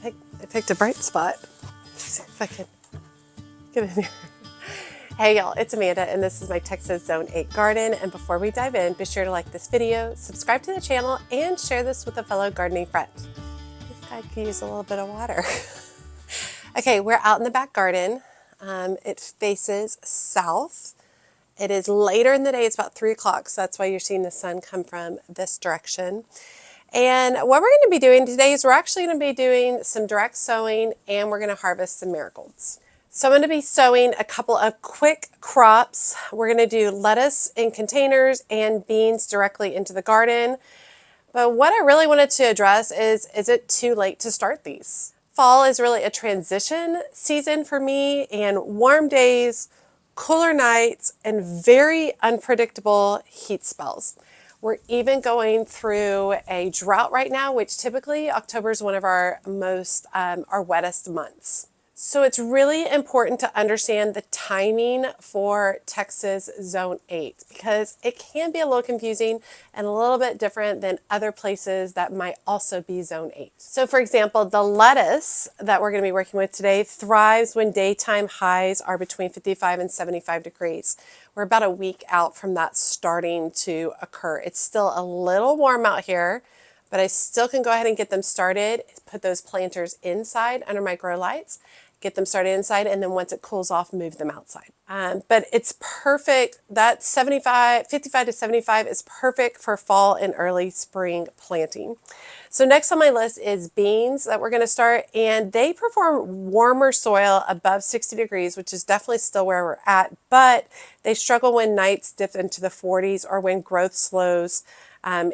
I picked a bright spot. Let's see if I can get in here. Hey y'all, it's Amanda and this is my Texas Zone 8 garden. And before we dive in, be sure to like this video, subscribe to the channel, and share this with a fellow gardening friend. This guy could use a little bit of water. Okay, we're out in the back garden. It faces south. It is later in the day, it's about 3 o'clock, so that's why you're seeing the sun come from this direction. And what we're going to be doing today is we're actually going to be doing some direct sowing and we're going to harvest some marigolds. So I'm going to be sowing a couple of quick crops. We're going to do lettuce in containers and beans directly into the garden. But what I really wanted to address is it too late to start these? Fall is really a transition season for me, and warm days, cooler nights, and very unpredictable heat spells. We're even going through a drought right now, which typically October is one of our wettest months. So it's really important to understand the timing for Texas Zone 8 because it can be a little confusing and a little bit different than other places that might also be Zone 8. So for example, the lettuce that we're going to be working with today thrives when daytime highs are between 55 and 75 degrees. We're about a week out from that starting to occur. It's still a little warm out here, but I still can go ahead and get them started, put those planters inside under my grow lights, get them started inside, and then once it cools off, move them outside. But it's perfect. That 55 to 75 is perfect for fall and early spring planting. So next on my list is beans that we're going to start, and they prefer warmer soil above 60 degrees, which is definitely still where we're at, but they struggle when nights dip into the 40s or when growth slows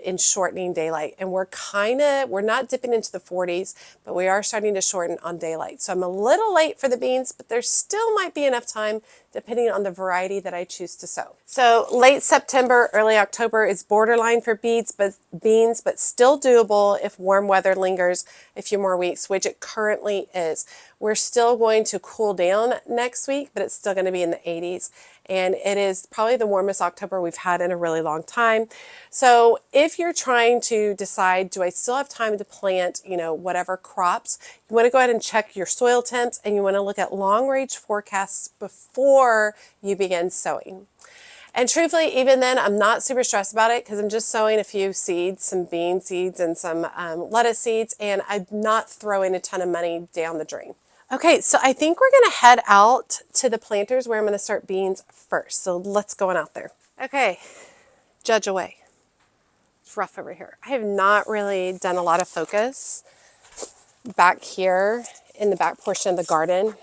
in shortening daylight. And we're not dipping into the 40s, but we are starting to shorten on daylight. So I'm a little late for the beans, but there still might be enough time depending on the variety that I choose to sow. So late September, early October is borderline for beans, but still doable if warm weather lingers a few more weeks, which it currently is. We're still going to cool down next week, but it's still going to be in the 80s. And it is probably the warmest October we've had in a really long time. So if you're trying to decide, do I still have time to plant, whatever crops, you want to go ahead and check your soil temps and you want to look at long range forecasts before you begin sowing. And truthfully, even then, I'm not super stressed about it because I'm just sowing a few seeds, some bean seeds and some lettuce seeds, and I'm not throwing a ton of money down the drain. Okay, so I think we're going to head out to the planters where I'm going to start beans first. So let's go on out there. Okay, judge away. It's rough over here. I have not really done a lot of focus back here in the back portion of the garden.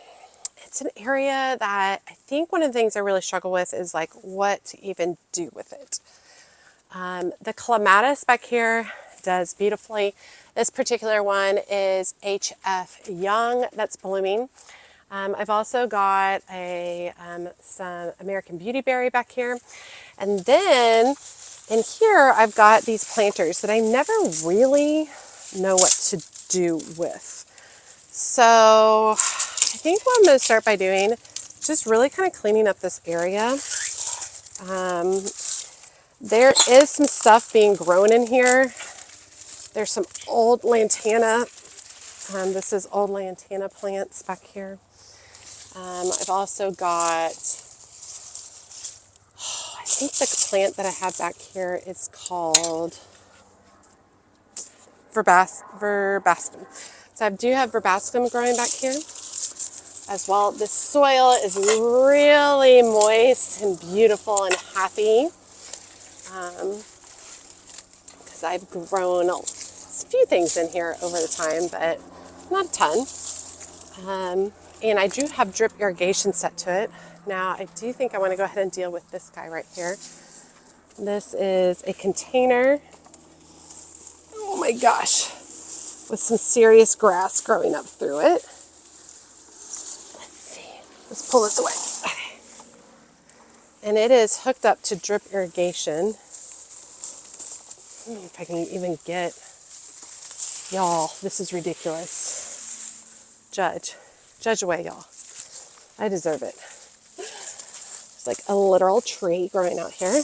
It's an area that I think one of the things I really struggle with is like what to even do with it. The clematis back here does beautifully. This particular one is HF Young that's blooming. I've also got some American Beautyberry back here. And then in here, I've got these planters that I never really know what to do with. So I think what I'm going to start by doing is just really kind of cleaning up this area. There is some stuff being grown in here. There's some old lantana. This is old lantana plants back here. I've also got, I think the plant that I have back here is called verbascum. So I do have verbascum growing back here as well. The soil is really moist and beautiful and happy because I've grown a few things in here over the time, but not a ton. And I do have drip irrigation set to it. Now I do think I want to go ahead and deal with this guy right here. This is a container, oh my gosh, with some serious grass growing up through it. Let's see, let's pull this away. Okay. And it is hooked up to drip irrigation. I don't know if I can even get, y'all, this is ridiculous. Judge away, y'all. I deserve it. It's like a literal tree growing out here.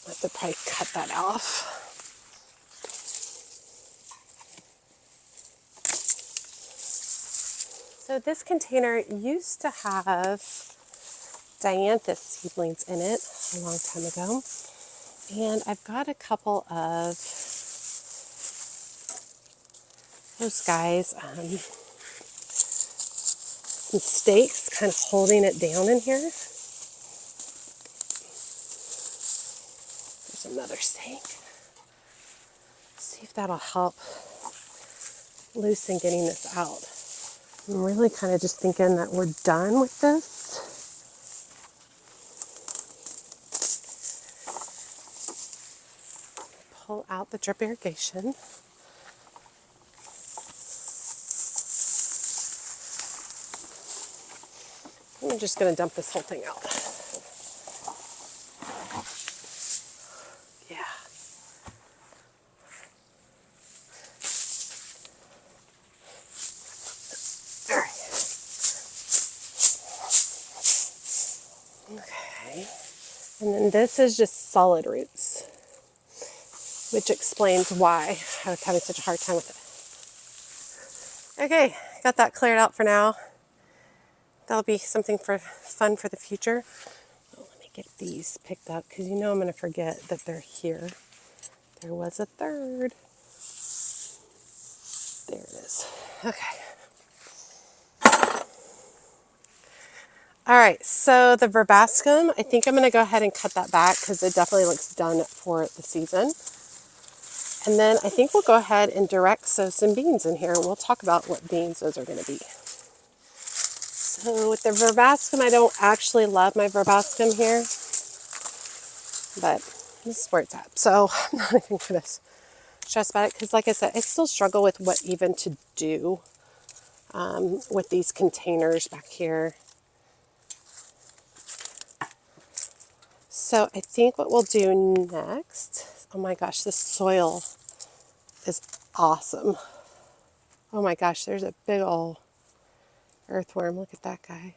I have to probably cut that off. So this container used to have dianthus seedlings in it a long time ago. And I've got a couple of those guys, some stakes kind of holding it down in here. There's another stake. See if that'll help loosen getting this out. I'm really kind of just thinking that we're done with this. Pull out the drip irrigation. I'm just going to dump this whole thing out. Yeah. All right. Okay. And then this is just solid roots, which explains why I was having such a hard time with it. Okay, got that cleared out for now. That'll be something fun for the future. Oh, let me get these picked up because you know I'm going to forget that they're here. There was a third. There it is. Okay. All right, so the verbascum, I think I'm going to go ahead and cut that back because it definitely looks done for the season. And then I think we'll go ahead and direct sow some beans in here. We'll talk about what beans those are going to be. So with the verbascum, I don't actually love my verbascum here, but this is where it's at. So I'm not even going to stress about it because like I said, I still struggle with what even to do with these containers back here. So I think what we'll do next, oh my gosh, this soil is awesome. Oh my gosh, there's a big old earthworm. Look at that guy.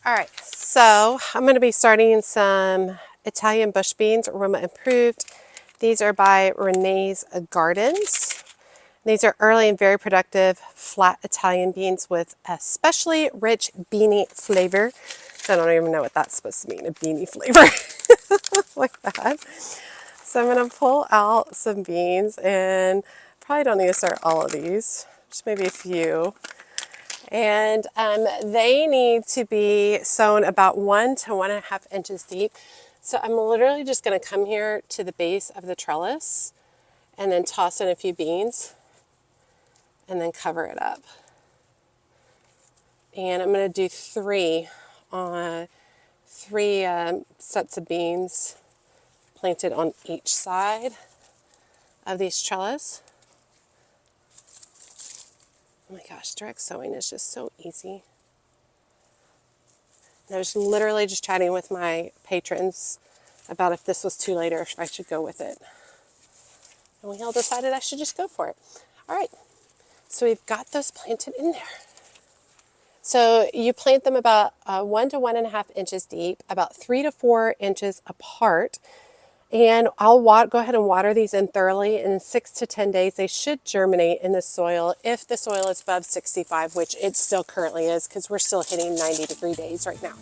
All right, so I'm going to be starting some Italian bush beans, aroma improved. These are by Renee's Gardens. These are early and very productive flat Italian beans with especially rich beanie flavor. I don't even know what that's supposed to mean, a beanie flavor. Like that. So I'm going to pull out some beans, and probably don't need to start all of these, just maybe a few. And they need to be sown about 1 to 1.5 inches deep. So I'm literally just going to come here to the base of the trellis and then toss in a few beans and then cover it up. And I'm going to do three sets of beans planted on each side of these trellis. Oh my gosh, direct sowing is just so easy. And I was literally just chatting with my patrons about if this was too late or if I should go with it. And we all decided I should just go for it. All right, so we've got those planted in there. So you plant them about 1 to 1.5 inches deep, about 3 to 4 inches apart. And I'll go ahead and water these in thoroughly. In 6 to 10 days, they should germinate in the soil if the soil is above 65, which it still currently is because we're still hitting 90-degree days right now.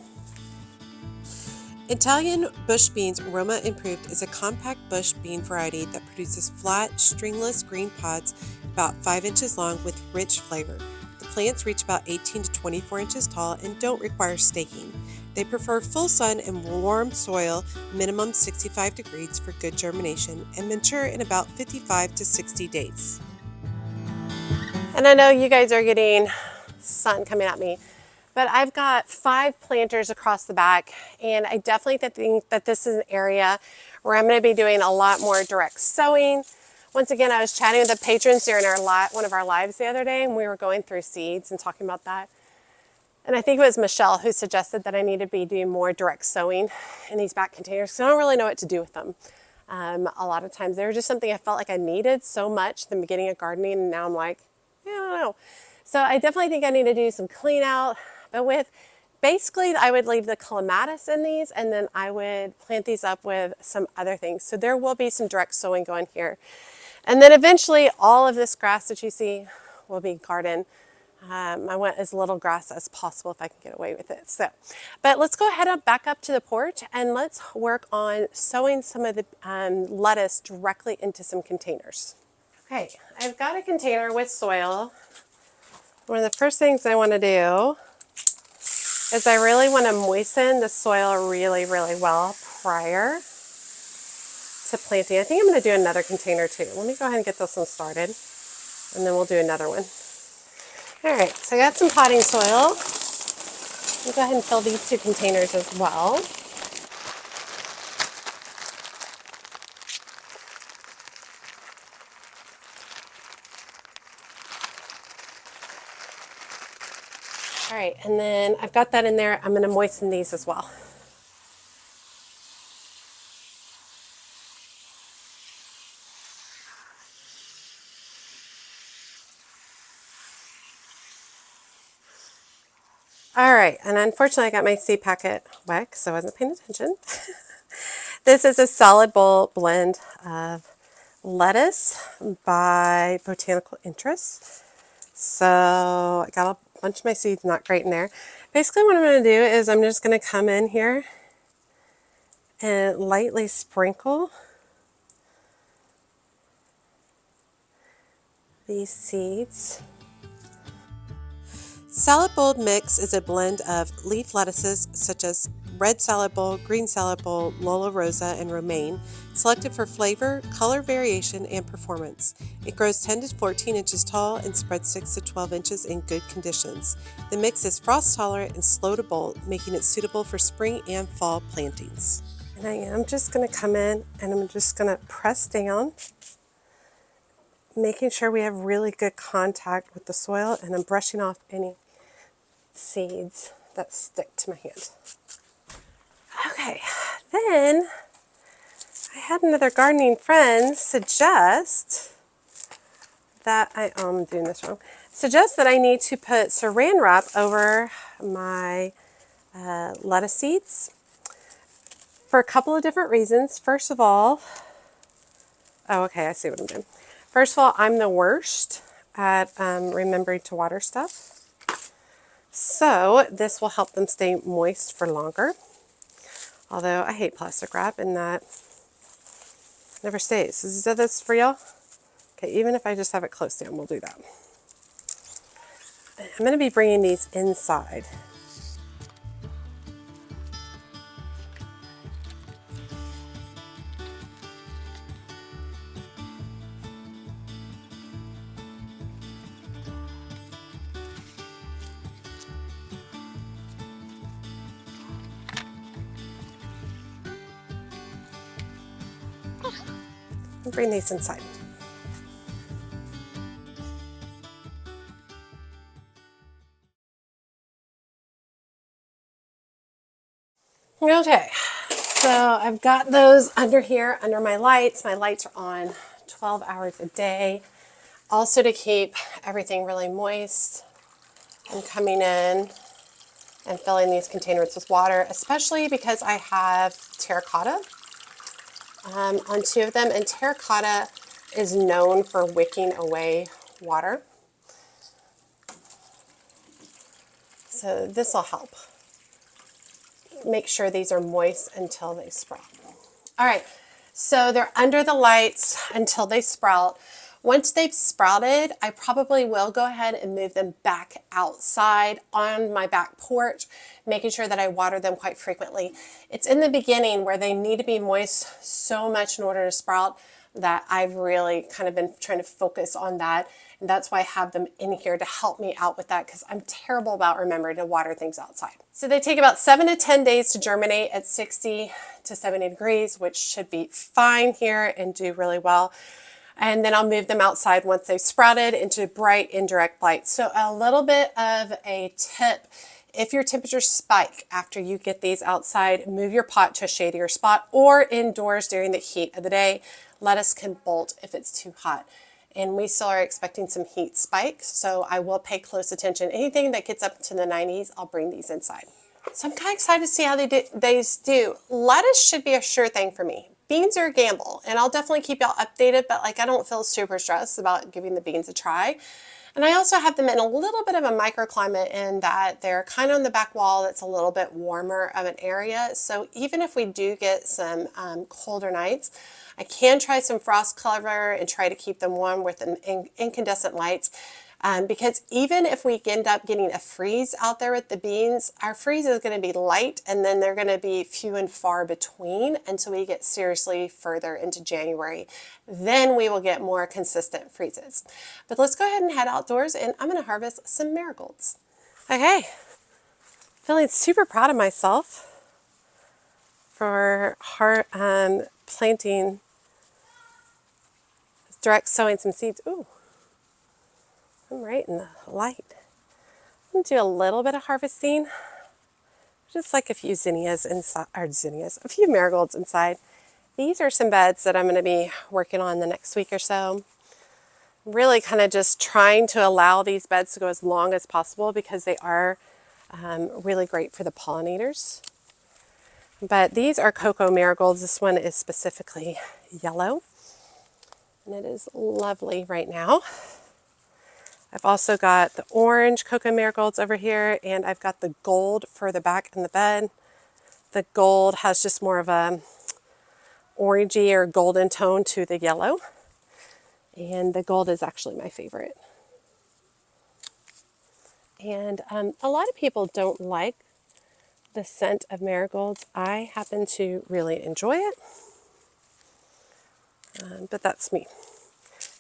Italian bush beans Aroma Improved is a compact bush bean variety that produces flat, stringless green pods about 5 inches long with rich flavor. The plants reach about 18 to 24 inches tall and don't require staking. They prefer full sun and warm soil, minimum 65 degrees for good germination, and mature in about 55 to 60 days. And I know you guys are getting sun coming at me, but I've got 5 planters across the back, and I definitely think that this is an area where I'm going to be doing a lot more direct sowing. Once again, I was chatting with the patrons during one of our lives the other day, and we were going through seeds and talking about that. And I think it was Michelle who suggested that I need to be doing more direct sowing in these back containers because I don't really know what to do with them. A lot of times they were just something I felt like I needed so much in the beginning of gardening, and now I'm like, yeah, I don't know. So I definitely think I need to do some clean out, but basically I would leave the clematis in these, and then I would plant these up with some other things. So there will be some direct sowing going here. And then eventually all of this grass that you see will be garden. I want as little grass as possible if I can get away with it. So, but let's go ahead and back up to the porch and let's work on sowing some of the lettuce directly into some containers. Okay, I've got a container with soil. One of the first things I want to do is I really want to moisten the soil really, really well prior to planting. I think I'm going to do another container too. Let me go ahead and get this one started and then we'll do another one. All right, so I got some potting soil. I'll go ahead and fill these two containers as well. All right, and then I've got that in there. I'm going to moisten these as well. All right, and unfortunately I got my seed packet wet because I wasn't paying attention. This is a solid bowl blend of lettuce by Botanical Interest. So I got a bunch of my seeds not great in there. Basically what I'm going to do is I'm just going to come in here and lightly sprinkle these seeds. Salad bowl mix is a blend of leaf lettuces such as red salad bowl, green salad bowl, Lola Rosa, and romaine, selected for flavor, color variation, and performance. It grows 10 to 14 inches tall and spreads 6 to 12 inches in good conditions. The mix is frost tolerant and slow to bolt, making it suitable for spring and fall plantings. And I am just going to come in and I'm just going to press down, making sure we have really good contact with the soil, and I'm brushing off any seeds that stick to my hand. Okay, then I had another gardening friend suggest that I'm doing this wrong. Suggest that I need to put saran wrap over my lettuce seeds for a couple of different reasons. First of all, oh, okay, I see what I'm doing. First of all, I'm the worst at remembering to water stuff. So this will help them stay moist for longer. Although I hate plastic wrap in that never stays. Is this for y'all? Okay, even if I just have it close down, we'll do that. I'm going to be bringing these inside. I'll bring these inside. Okay, so I've got those under here, under my lights. My lights are on 12 hours a day. Also to keep everything really moist. I'm coming in and filling these containers with water, especially because I have terracotta on two of them, and terracotta is known for wicking away water. So this will help. Make sure these are moist until they sprout. All right, so they're under the lights until they sprout. Once they've sprouted, I probably will go ahead and move them back outside on my back porch, making sure that I water them quite frequently. It's in the beginning where they need to be moist so much in order to sprout that I've really kind of been trying to focus on that. And that's why I have them in here to help me out with that, because I'm terrible about remembering to water things outside. So they take about 7 to 10 days to germinate at 60 to 70 degrees, which should be fine here and do really well. And then I'll move them outside once they've sprouted into bright indirect light. So a little bit of a tip: if your temperatures spike after you get these outside, move your pot to a shadier spot or indoors during the heat of the day. Lettuce can bolt if it's too hot. And we still are expecting some heat spikes, so I will pay close attention. Anything that gets up to the 90s, I'll bring these inside. So I'm kind of excited to see how they do. Lettuce should be a sure thing for me beans are a gamble, and I'll definitely keep y'all updated, but like I don't feel super stressed about giving the beans a try. And I also have them in a little bit of a microclimate in that they're kind of on the back wall that's a little bit warmer of an area. So even if we do get some colder nights, I can try some frost cover and try to keep them warm with an incandescent lights. Because even if we end up getting a freeze out there with the beans, our freeze is going to be light, and then they're going to be few and far between until we get seriously further into January. Then we will get more consistent freezes. But let's go ahead and head outdoors, and I'm going to harvest some marigolds. Okay, feeling super proud of myself for planting, direct sowing some seeds. Ooh. I'm right in the light. I'm going to do a little bit of harvesting, just like a few zinnias inside, or zinnias, a few marigolds inside. These are some beds that I'm going to be working on the next week or so. Really kind of just trying to allow these beds to go as long as possible because they are really great for the pollinators. But these are cocoa marigolds. This one is specifically yellow, and it is lovely right now. I've also got the orange cocoa marigolds over here, and I've got the gold further back in the bed. The gold has just more of a orangey or golden tone to the yellow, and the gold is actually my favorite. And a lot of people don't like the scent of marigolds. I happen to really enjoy it, but that's me.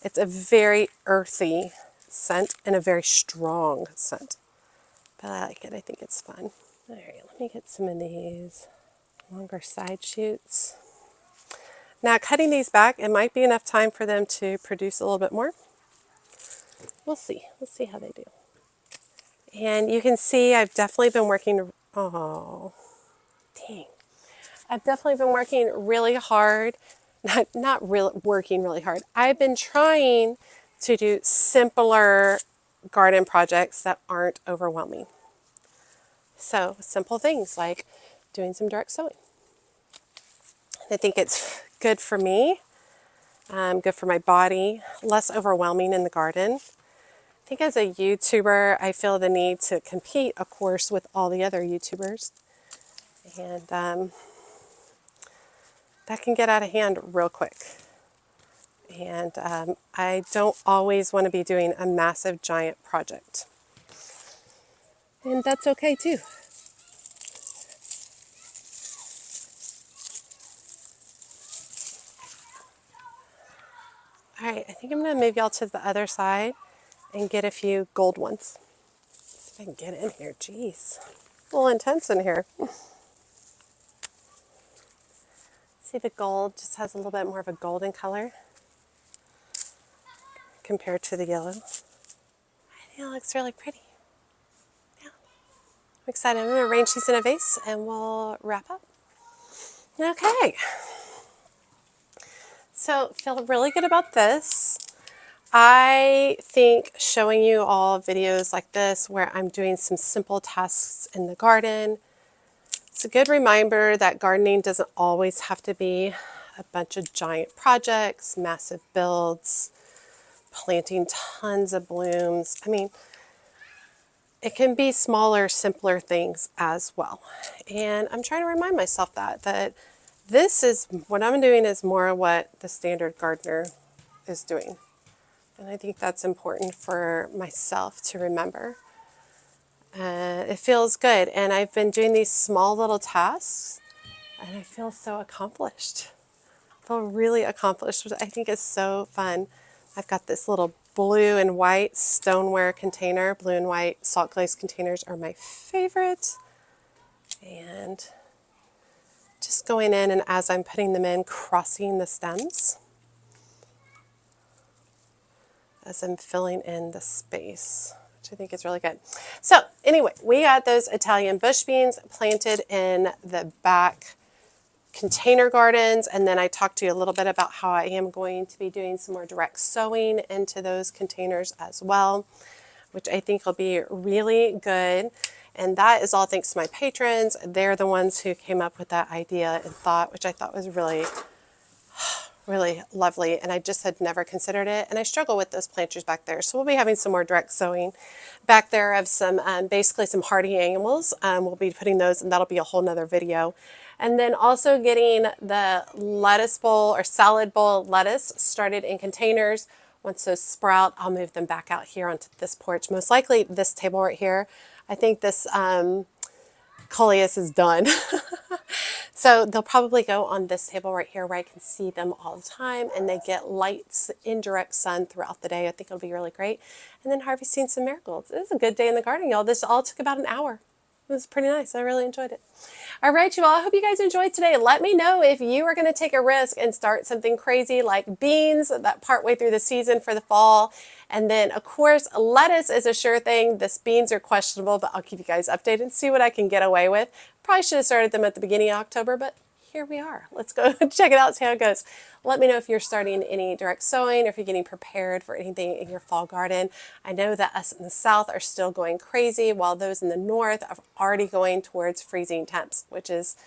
It's a very earthy scent and a very strong scent, but I like it. I think it's fun. All right, let me get some of these longer side shoots. Now cutting these back, it might be enough time for them to produce a little bit more. We'll see. Let's see how they do. And you can see I've definitely been working, oh, dang. I've definitely been working really hard. Not really working really hard. I've been trying to do simpler garden projects that aren't overwhelming. So simple things like doing some direct sowing. I think it's good for me, good for my body, less overwhelming in the garden. I think as a YouTuber, I feel the need to compete, of course, with all the other YouTubers. And that can get out of hand real quick. And I don't always want to be doing a massive, giant project. And that's okay too. All right, I think I'm going to move y'all to the other side and get a few gold ones. See if I can get in here. Jeez, a little intense in here. See, the gold just has a little bit more of a golden color compared to the yellow. I think it looks really pretty. Yeah, I'm excited. I'm going to arrange these in a vase and we'll wrap up. Okay. So feel really good about this. I think showing you all videos like this where I'm doing some simple tasks in the garden, it's a good reminder that gardening doesn't always have to be a bunch of giant projects, massive builds, planting tons of blooms. I mean, it can be smaller, simpler things as well. And I'm trying to remind myself that this is, what I'm doing is more what the standard gardener is doing. And I think that's important for myself to remember. It feels good. And I've been doing these small little tasks and I feel so accomplished. I feel really accomplished, which I think is so fun. I've got this little blue and white stoneware container. Blue and white salt glaze containers are my favorite. And just going in, and as I'm putting them in, crossing the stems as I'm filling in the space, which I think is really good. So anyway, we got those Italian bush beans planted in the back container gardens, and then I talked to you a little bit about how I am going to be doing some more direct sowing into those containers as well, which I think will be really good. And that is all thanks to my patrons. They're the ones who came up with that idea and thought, which I thought was really really lovely, and I just had never considered it, and I struggle with those planters back there. So we'll be having some more direct sowing back there of some basically some hardy annuals. We'll be putting those, and that'll be a whole nother video. And then also getting the lettuce bowl or salad bowl lettuce started in containers. Once those sprout, I'll move them back out here onto this porch. Most likely this table right here. I think this coleus is done. So they'll probably go on this table right here where I can see them all the time, and they get light, indirect sun throughout the day. I think it'll be really great. And then harvesting some marigolds. It was a good day in the garden, y'all. This all took about an hour. It was pretty nice. I really enjoyed it. All right, you all. I hope you guys enjoyed today. Let me know if you are going to take a risk and start something crazy like beans that partway through the season for the fall. And then, of course, lettuce is a sure thing. This beans are questionable, but I'll keep you guys updated and see what I can get away with. Probably should have started them at the beginning of October, but here we are. Let's go check it out, see how it goes. Let me know if you're starting any direct sowing or if you're getting prepared for anything in your fall garden. I know that us in the south are still going crazy, while those in the north are already going towards freezing temps, which is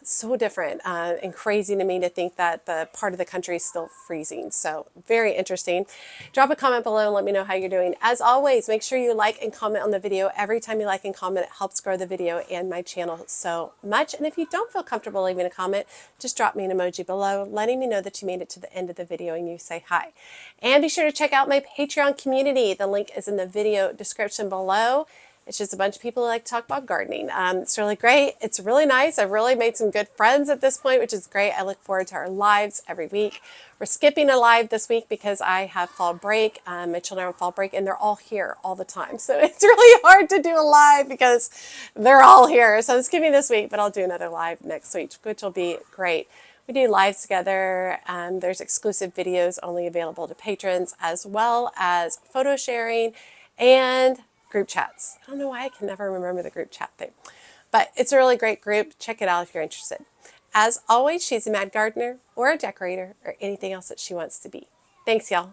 so different and crazy to me to think that the part of the country is still freezing. So very interesting. Drop a comment below and let me know how you're doing. As always, make sure you like and comment on the video. Every time you like and comment, it helps grow the video and my channel so much. And if you don't feel comfortable leaving a comment, just drop me an emoji below, letting me know that you made it to the end of the video and you say hi. And be sure to check out my Patreon community. The link is in the video description below. It's just a bunch of people who like to talk about gardening. It's really great. It's really nice. I've really made some good friends at this point, which is great. I look forward to our lives every week. We're skipping a live this week because I have fall break. My children are on fall break, and they're all here all the time. So it's really hard to do a live because they're all here. So I'm skipping this week, but I'll do another live next week, which will be great. We do lives together. There's exclusive videos only available to patrons, as well as photo sharing and group chats. I don't know why I can never remember the group chat thing, but it's a really great group. Check it out if you're interested. As always, she's a mad gardener or a decorator or anything else that she wants to be. Thanks, y'all.